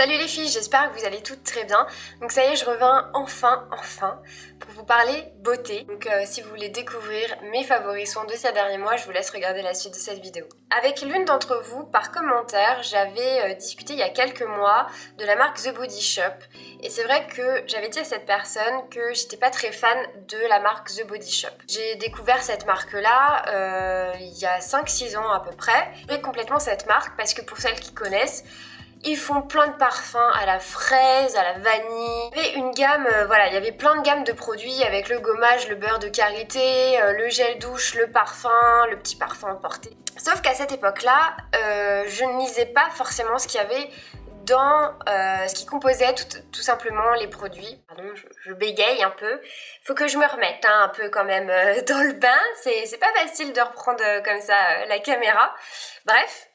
Salut les filles, j'espère que vous allez toutes très bien. Donc ça y est, je reviens enfin pour vous parler beauté. Donc si vous voulez découvrir mes favoris soins de ces derniers mois, je vous laisse regarder la suite de cette vidéo. Avec l'une d'entre vous, par commentaire, j'avais discuté il y a quelques mois de la marque The Body Shop. Et c'est vrai que j'avais dit à cette personne que j'étais pas très fan de la marque The Body Shop. J'ai découvert cette marque-là il y a 5-6 ans à peu près. J'ai complètement cette marque parce que pour celles qui connaissent, ils font plein de parfums à la fraise, à la vanille. Il y avait une gamme, il y avait plein de gammes de produits avec le gommage, le beurre de karité, le gel douche, le parfum, le petit parfum emporté. Sauf qu'à cette époque-là, je ne lisais pas forcément ce qu'il y avait dans ce qui composait tout simplement les produits. Pardon, je bégaye un peu. Faut que je me remette un peu quand même dans le bain. C'est pas facile de reprendre comme ça la caméra. Bref.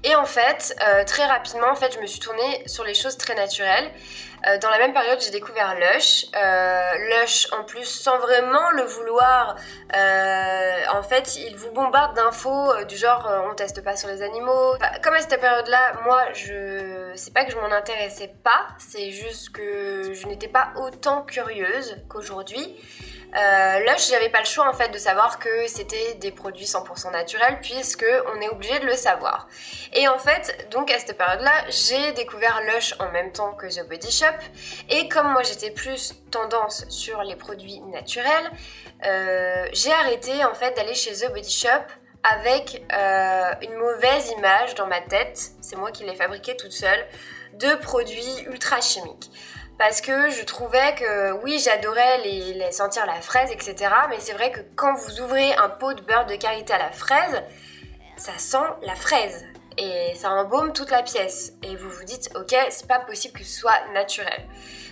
Et en fait, très rapidement, je me suis tournée sur les choses très naturelles. Dans la même période, j'ai découvert Lush. Lush, en plus, sans vraiment le vouloir, en fait, il vous bombarde d'infos du genre on teste pas sur les animaux. Comme à cette période-là, moi, c'est pas que je m'en intéressais pas, c'est juste que je n'étais pas autant curieuse qu'aujourd'hui. Lush, j'avais pas le choix en fait de savoir que c'était des produits 100% naturels puisque on est obligé de le savoir. Et en fait, donc à cette période-là, j'ai découvert Lush en même temps que The Body Shop. Et comme moi j'étais plus tendance sur les produits naturels, j'ai arrêté en fait d'aller chez The Body Shop avec une mauvaise image dans ma tête, c'est moi qui l'ai fabriquée toute seule, de produits ultra chimiques. Parce que je trouvais que, oui, j'adorais les sentir la fraise, etc. Mais c'est vrai que quand vous ouvrez un pot de beurre de karité à la fraise, ça sent la fraise. Et ça embaume toute la pièce. Et vous vous dites, ok, c'est pas possible que ce soit naturel.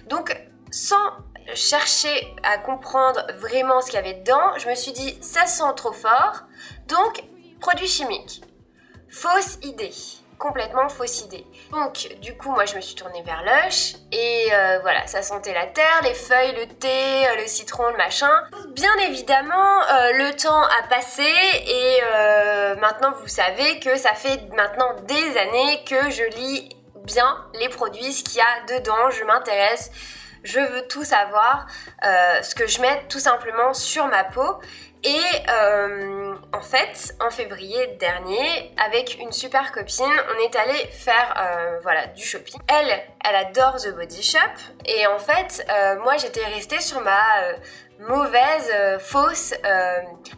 Donc, sans chercher à comprendre vraiment ce qu'il y avait dedans, je me suis dit, ça sent trop fort. Donc, produits chimiques. Fausse idée. Complètement fausse idée. Donc du coup moi je me suis tournée vers Lush et voilà, ça sentait la terre, les feuilles, le thé, le citron, le machin. Bien évidemment le temps a passé et maintenant vous savez que ça fait maintenant des années que je lis bien les produits, ce qu'il y a dedans, je m'intéresse, je veux tout savoir, ce que je mets tout simplement sur ma peau. Et en fait, en février dernier, avec une super copine, on est allé faire du shopping. Elle adore The Body Shop et en fait, moi j'étais restée sur ma mauvaise, fausse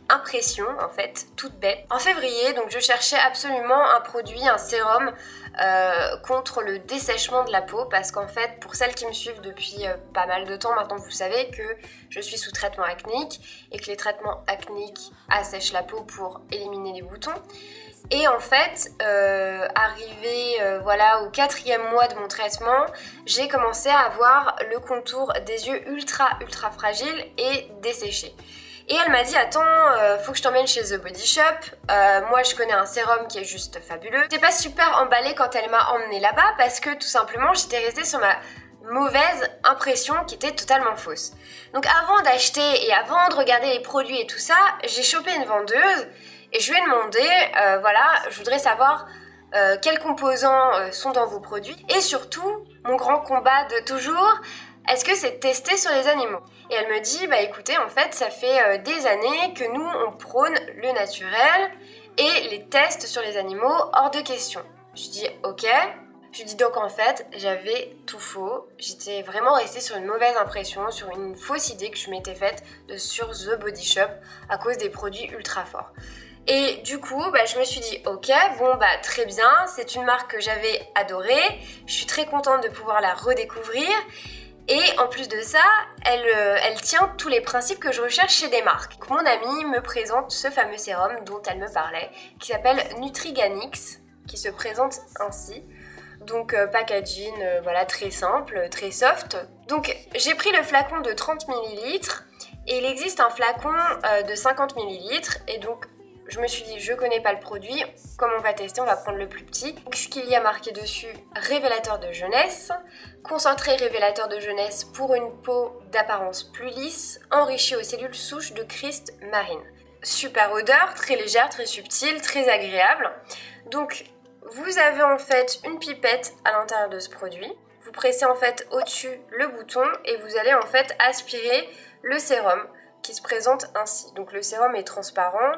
impression en fait, toute bête. En février, donc je cherchais absolument un produit, un sérum contre le dessèchement de la peau parce qu'en fait pour celles qui me suivent depuis pas mal de temps maintenant, vous savez que je suis sous traitement acnéique et que les traitements acnéiques assèchent la peau pour éliminer les boutons. Et en fait, arrivé au 4e mois de mon traitement, j'ai commencé à avoir le contour des yeux ultra fragiles et desséchés. Et elle m'a dit, attends, faut que je t'emmène chez The Body Shop. Moi, je connais un sérum qui est juste fabuleux. J'étais pas super emballée quand elle m'a emmenée là-bas parce que tout simplement, j'étais restée sur ma mauvaise impression qui était totalement fausse. Donc avant d'acheter et avant de regarder les produits et tout ça, j'ai chopé une vendeuse et je lui ai demandé, je voudrais savoir quels composants sont dans vos produits et surtout, mon grand combat de toujours, est-ce que c'est testé sur les animaux? Et elle me dit, écoutez, en fait, ça fait des années que nous, on prône le naturel et les tests sur les animaux hors de question. Je dis, ok. Je dis donc en fait, j'avais tout faux. J'étais vraiment restée sur une mauvaise impression, sur une fausse idée que je m'étais faite sur The Body Shop à cause des produits ultra forts. Et du coup, je me suis dit, ok, très bien, c'est une marque que j'avais adorée. Je suis très contente de pouvoir la redécouvrir. Et en plus de ça, elle tient tous les principes que je recherche chez des marques. Donc, mon amie me présente ce fameux sérum dont elle me parlait, qui s'appelle Nutriganix, qui se présente ainsi. Donc packaging, très simple, très soft. Donc j'ai pris le flacon de 30 ml et il existe un flacon de 50 ml et donc je me suis dit, je connais pas le produit, comme on va tester, on va prendre le plus petit. Donc, ce qu'il y a marqué dessus, révélateur de jeunesse, concentré révélateur de jeunesse pour une peau d'apparence plus lisse, enrichi aux cellules souches de Christ marine. Super odeur, très légère, très subtile, très agréable. Donc vous avez en fait une pipette à l'intérieur de ce produit. Vous pressez en fait au-dessus le bouton et vous allez en fait aspirer le sérum qui se présente ainsi. Donc le sérum est transparent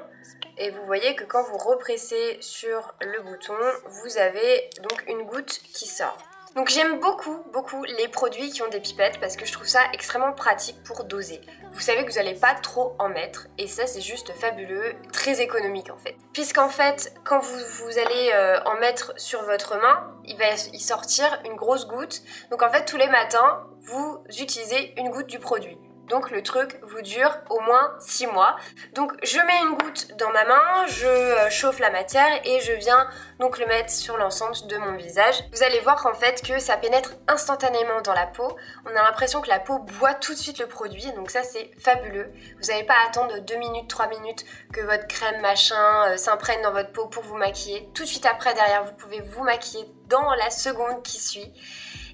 et vous voyez que quand vous repressez sur le bouton, vous avez donc une goutte qui sort. Donc j'aime beaucoup les produits qui ont des pipettes parce que je trouve ça extrêmement pratique pour doser. Vous savez que vous n'allez pas trop en mettre et ça c'est juste fabuleux, très économique en fait. Puisqu'en fait quand vous allez en mettre sur votre main, il va y sortir une grosse goutte. Donc en fait tous les matins, vous utilisez une goutte du produit. Donc le truc vous dure au moins 6 mois. Donc je mets une goutte dans ma main, je chauffe la matière et je viens donc le mettre sur l'ensemble de mon visage. Vous allez voir en fait que ça pénètre instantanément dans la peau. On a l'impression que la peau boit tout de suite le produit, donc ça c'est fabuleux. Vous n'avez pas à attendre 2 minutes, 3 minutes que votre crème machin s'imprègne dans votre peau pour vous maquiller. Tout de suite après derrière vous pouvez vous maquiller dans la seconde qui suit.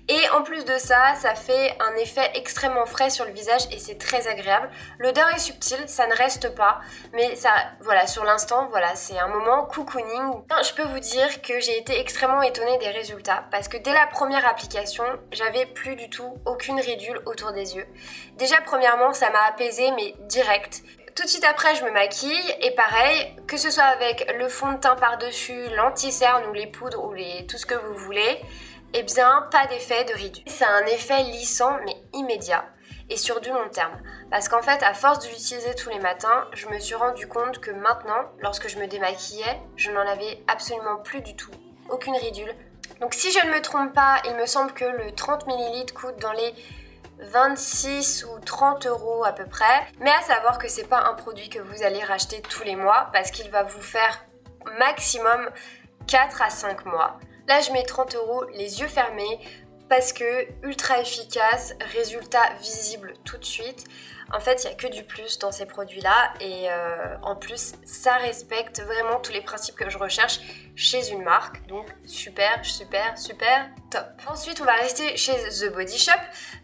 Et en plus de ça, ça fait un effet extrêmement frais sur le visage et c'est très agréable. L'odeur est subtile, ça ne reste pas, mais ça, voilà, sur l'instant, voilà, c'est un moment cocooning. Je peux vous dire que j'ai été extrêmement étonnée des résultats parce que dès la première application, j'avais plus du tout aucune ridule autour des yeux. Déjà, premièrement, ça m'a apaisée, mais direct. Tout de suite après, je me maquille et pareil, que ce soit avec le fond de teint par-dessus, l'anti-cerne ou les poudres ou tout ce que vous voulez, eh bien, pas d'effet de ridule. C'est un effet lissant mais immédiat et sur du long terme. Parce qu'en fait, à force de l'utiliser tous les matins, je me suis rendu compte que maintenant, lorsque je me démaquillais, je n'en avais absolument plus du tout. Aucune ridule. Donc si je ne me trompe pas, il me semble que le 30 ml coûte dans les 26 ou 30 € à peu près. Mais à savoir que c'est pas un produit que vous allez racheter tous les mois parce qu'il va vous faire maximum 4 à 5 mois. Là, je mets 30 € les yeux fermés parce que ultra efficace, résultat visible tout de suite. En fait, il n'y a que du plus dans ces produits-là et en plus, ça respecte vraiment tous les principes que je recherche chez une marque. Donc, super, top. Ensuite, on va rester chez The Body Shop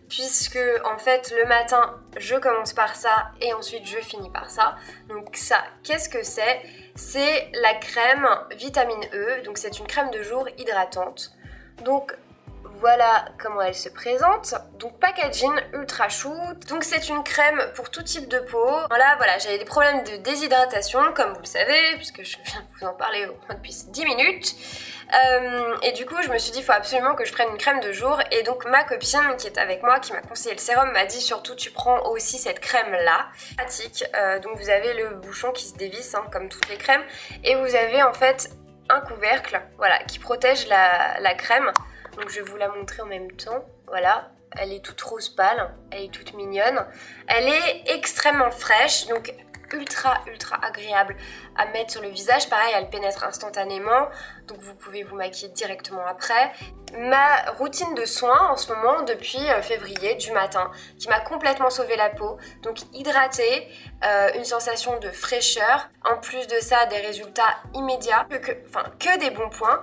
puisque, en fait, le matin, je commence par ça et ensuite, je finis par ça. Donc ça, qu'est-ce que c'est ? C'est la crème vitamine E. Donc, c'est une crème de jour hydratante. Donc, voilà comment elle se présente. Donc packaging ultra chou. Donc c'est une crème pour tout type de peau. Là voilà, j'avais des problèmes de déshydratation comme vous le savez puisque je viens de vous en parler au moins depuis 10 minutes. Et du coup je me suis dit il faut absolument que je prenne une crème de jour et donc ma copine qui est avec moi qui m'a conseillé le sérum m'a dit surtout tu prends aussi cette crème là. Pratique. Donc vous avez le bouchon qui se dévisse comme toutes les crèmes et vous avez en fait un couvercle voilà, qui protège la crème. Donc je vais vous la montrer en même temps, voilà, elle est toute rose pâle, elle est toute mignonne. Elle est extrêmement fraîche, donc ultra agréable à mettre sur le visage. Pareil, elle pénètre instantanément, donc vous pouvez vous maquiller directement après. Ma routine de soins en ce moment depuis février du matin, qui m'a complètement sauvé la peau. Donc hydratée, une sensation de fraîcheur. En plus de ça, des résultats immédiats, que des bons points,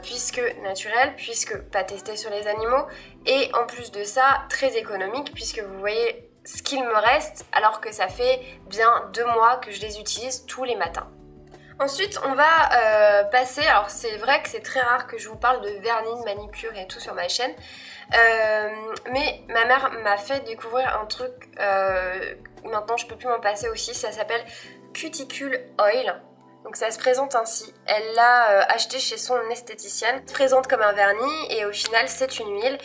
puisque naturel, puisque pas testé sur les animaux. Et en plus de ça, très économique, puisque vous voyez ce qu'il me reste alors que ça fait bien 2 mois que je les utilise tous les matins. Ensuite, on va passer, alors c'est vrai que c'est très rare que je vous parle de vernis, de manicure et tout sur ma chaîne, mais ma mère m'a fait découvrir un truc, maintenant je peux plus m'en passer aussi, ça s'appelle Cuticule Oil. Donc ça se présente ainsi, elle l'a acheté chez son esthéticienne, elle se présente comme un vernis et au final c'est une huile.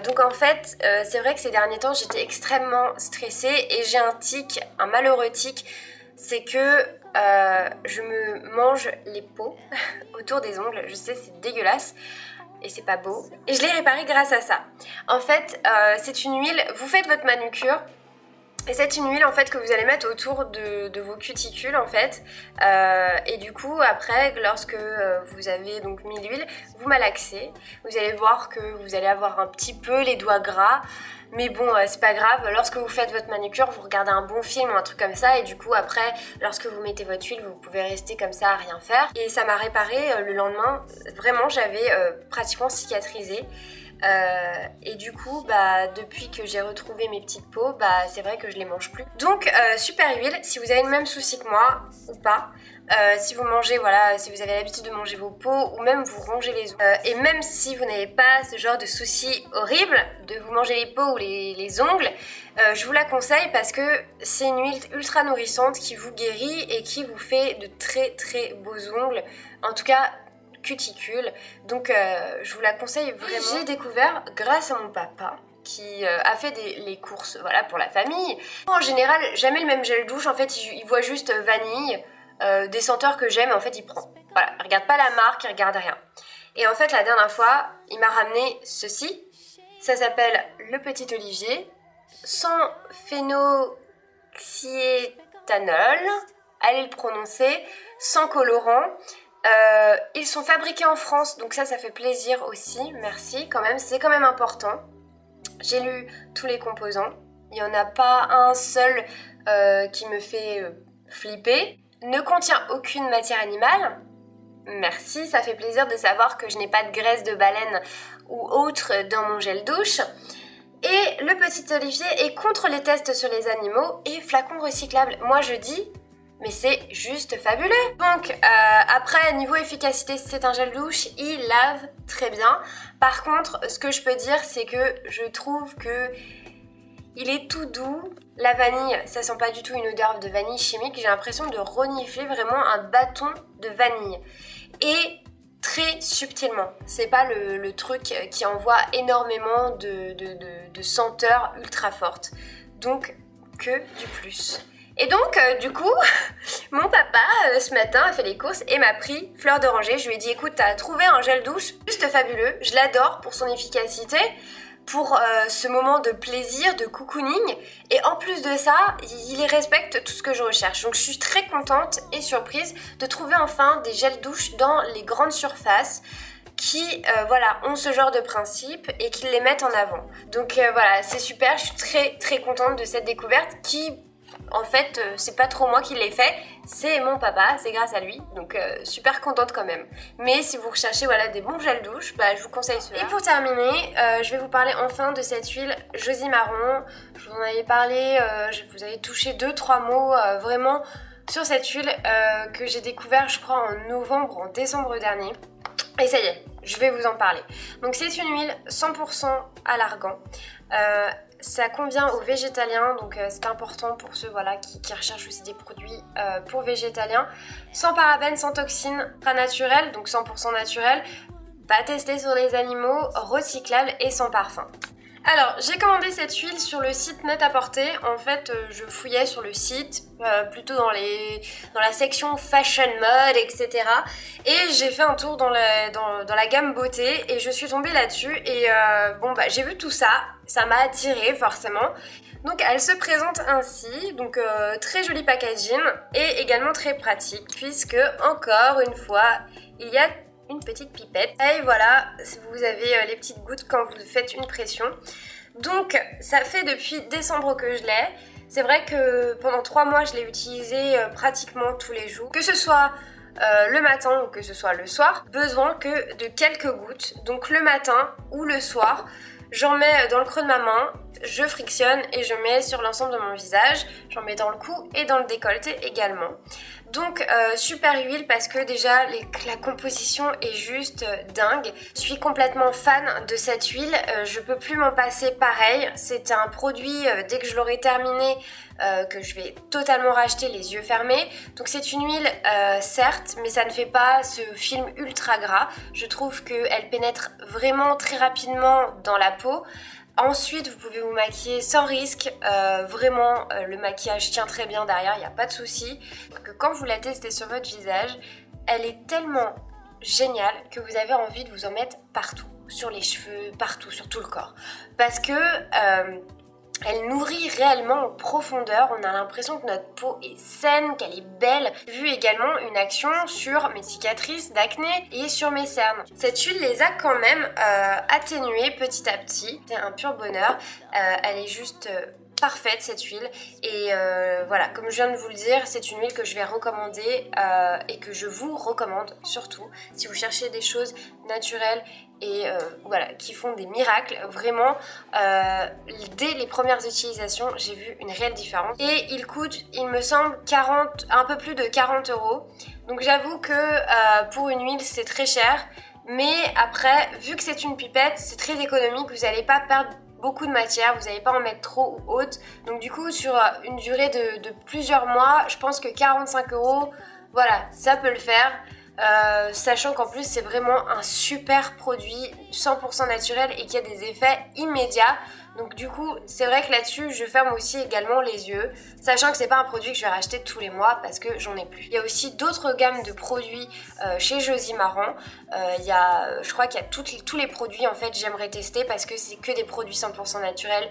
Donc en fait c'est vrai que ces derniers temps j'étais extrêmement stressée et j'ai un tic, un malheureux tic, c'est que je me mange les peaux autour des ongles, je sais c'est dégueulasse. Et c'est pas beau. Et je l'ai réparé grâce à ça. En fait c'est une huile, vous faites votre manucure. Et c'est une huile en fait que vous allez mettre autour de vos cuticules en fait et du coup après lorsque vous avez donc mis l'huile, vous malaxez, vous allez voir que vous allez avoir un petit peu les doigts gras mais bon c'est pas grave, lorsque vous faites votre manucure vous regardez un bon film ou un truc comme ça et du coup après lorsque vous mettez votre huile vous pouvez rester comme ça à rien faire et ça m'a réparé le lendemain, vraiment j'avais pratiquement cicatrisé. Et du coup, depuis que j'ai retrouvé mes petites peaux, c'est vrai que je les mange plus. Donc, super huile, si vous avez le même souci que moi ou pas, si vous mangez, voilà, si vous avez l'habitude de manger vos peaux ou même vous rongez les ongles, et même si vous n'avez pas ce genre de souci horrible de vous manger les peaux ou les ongles, je vous la conseille parce que c'est une huile ultra nourrissante qui vous guérit et qui vous fait de très très beaux ongles, en tout cas cuticule. Donc je vous la conseille vraiment. J'ai découvert grâce à mon papa qui a fait les courses, voilà, pour la famille. En général, jamais le même gel douche, en fait il voit juste vanille, des senteurs que j'aime, en fait il prend. Voilà, il regarde pas la marque, il regarde rien. Et en fait la dernière fois, il m'a ramené ceci. Ça s'appelle le Petit Olivier, sans phénoxyéthanol, allez le prononcer, sans colorant. Ils sont fabriqués en France, donc ça fait plaisir aussi, merci quand même, c'est quand même important. J'ai lu tous les composants, il n'y en a pas un seul qui me fait flipper. Ne contient aucune matière animale, merci, ça fait plaisir de savoir que je n'ai pas de graisse de baleine ou autre dans mon gel douche. Et le Petit Olivier est contre les tests sur les animaux et flacon recyclable. Moi je dis, mais c'est juste fabuleux. Donc après, niveau efficacité, c'est un gel douche, il lave très bien. Par contre, ce que je peux dire, c'est que je trouve que il est tout doux. La vanille, ça sent pas du tout une odeur de vanille chimique. J'ai l'impression de renifler vraiment un bâton de vanille. Et très subtilement. C'est pas le truc qui envoie énormément de senteurs ultra fortes. Donc, que du plus. Et donc, du coup, mon papa, ce matin, a fait les courses et m'a pris fleur d'oranger. Je lui ai dit, écoute, t'as trouvé un gel douche juste fabuleux. Je l'adore pour son efficacité, pour ce moment de plaisir, de cocooning. Et en plus de ça, il respecte tout ce que je recherche. Donc je suis très contente et surprise de trouver enfin des gels douche dans les grandes surfaces qui voilà, ont ce genre de principe et qui les mettent en avant. Donc voilà, c'est super, je suis très très contente de cette découverte qui... En fait, c'est pas trop moi qui l'ai fait, c'est mon papa, c'est grâce à lui, donc super contente quand même. Mais si vous recherchez voilà, des bons gels douche, je vous conseille cela. Et pour terminer, je vais vous parler enfin de cette huile Josie Marron. Je vous en avais parlé, je vous avais touché 2-3 mots vraiment sur cette huile que j'ai découvert je crois en novembre, en décembre dernier. Et ça y est, je vais vous en parler. Donc c'est une huile 100% à l'argan. Ça convient aux végétaliens, donc c'est important pour ceux voilà, qui recherchent aussi des produits pour végétaliens. Sans parabènes, sans toxines, pas naturel, donc 100% naturel, pas testé sur les animaux, recyclable et sans parfum. Alors, j'ai commandé cette huile sur le site Net-à-Porter. En fait, je fouillais sur le site, plutôt dans la section fashion mode, etc. Et j'ai fait un tour dans la gamme beauté et je suis tombée là-dessus. Et j'ai vu tout ça, ça m'a attirée forcément. Donc elle se présente ainsi, donc très joli packaging et également très pratique puisque encore une fois, il y a une petite pipette. Et voilà, vous avez les petites gouttes quand vous faites une pression. Donc ça fait depuis décembre que je l'ai. C'est vrai que pendant 3 mois je l'ai utilisé pratiquement tous les jours. Que ce soit le matin ou que ce soit le soir, besoin que de quelques gouttes. Donc le matin ou le soir, j'en mets dans le creux de ma main, je frictionne et je mets sur l'ensemble de mon visage. J'en mets dans le cou et dans le décolleté également. Donc super huile parce que déjà la composition est juste dingue. Je suis complètement fan de cette huile, je peux plus m'en passer pareil. C'est un produit, dès que je l'aurai terminé, que je vais totalement racheter les yeux fermés. Donc c'est une huile certes, mais ça ne fait pas ce film ultra gras. Je trouve qu'elle pénètre vraiment très rapidement dans la peau. Ensuite, vous pouvez vous maquiller sans risque, vraiment le maquillage tient très bien derrière, il n'y a pas de souci. Que quand vous la testez sur votre visage, elle est tellement géniale que vous avez envie de vous en mettre partout, sur les cheveux, partout, sur tout le corps. Parce que elle nourrit réellement en profondeur, on a l'impression que notre peau est saine, qu'elle est belle. J'ai vu également une action sur mes cicatrices d'acné et sur mes cernes. Cette huile les a quand même atténuées petit à petit, c'est un pur bonheur. Elle est juste parfaite cette huile et voilà, comme je viens de vous le dire, c'est une huile que je vais recommander et que je vous recommande surtout si vous cherchez des choses naturelles et voilà, qui font des miracles. Vraiment, dès les premières utilisations, j'ai vu une réelle différence. Et il coûte, il me semble, un peu plus de 40 €. Donc j'avoue que pour une huile, c'est très cher. Mais après, vu que c'est une pipette, c'est très économique, vous n'allez pas perdre beaucoup de matière, vous n'allez pas en mettre trop ou haute. Donc du coup, sur une durée de plusieurs mois, je pense que 45 €, voilà, ça peut le faire. Sachant qu'en plus c'est vraiment un super produit 100% naturel et qui a des effets immédiats. Donc du coup c'est vrai que là-dessus je ferme aussi également les yeux, sachant que c'est pas un produit que je vais racheter tous les mois parce que j'en ai plus. Il y a aussi d'autres gammes de produits chez Josie Maran. Je crois qu'il y a tous les produits en fait j'aimerais tester parce que c'est que des produits 100% naturels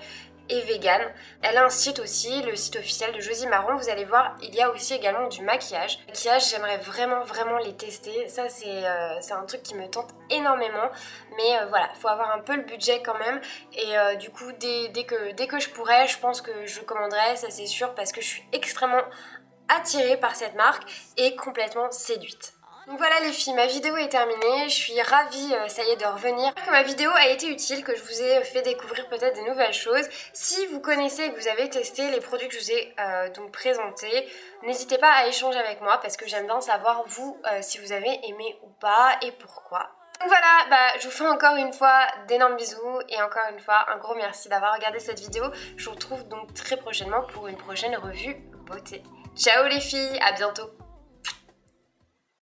et vegan. Elle a un site aussi, le site officiel de Josie Maran. Vous allez voir, il y a aussi également du maquillage. Le maquillage, j'aimerais vraiment les tester. Ça, c'est un truc qui me tente énormément. Mais voilà, il faut avoir un peu le budget quand même. Et du coup, dès que je pourrai, je pense que je commanderai, ça c'est sûr, parce que je suis extrêmement attirée par cette marque et complètement séduite. Donc voilà les filles, ma vidéo est terminée, je suis ravie, ça y est, de revenir. J'espère que ma vidéo a été utile, que je vous ai fait découvrir peut-être des nouvelles choses. Si vous connaissez et que vous avez testé les produits que je vous ai donc présentés, n'hésitez pas à échanger avec moi parce que j'aime bien savoir vous si vous avez aimé ou pas et pourquoi. Donc voilà, je vous fais encore une fois d'énormes bisous et encore une fois un gros merci d'avoir regardé cette vidéo. Je vous retrouve donc très prochainement pour une prochaine revue beauté. Ciao les filles, à bientôt.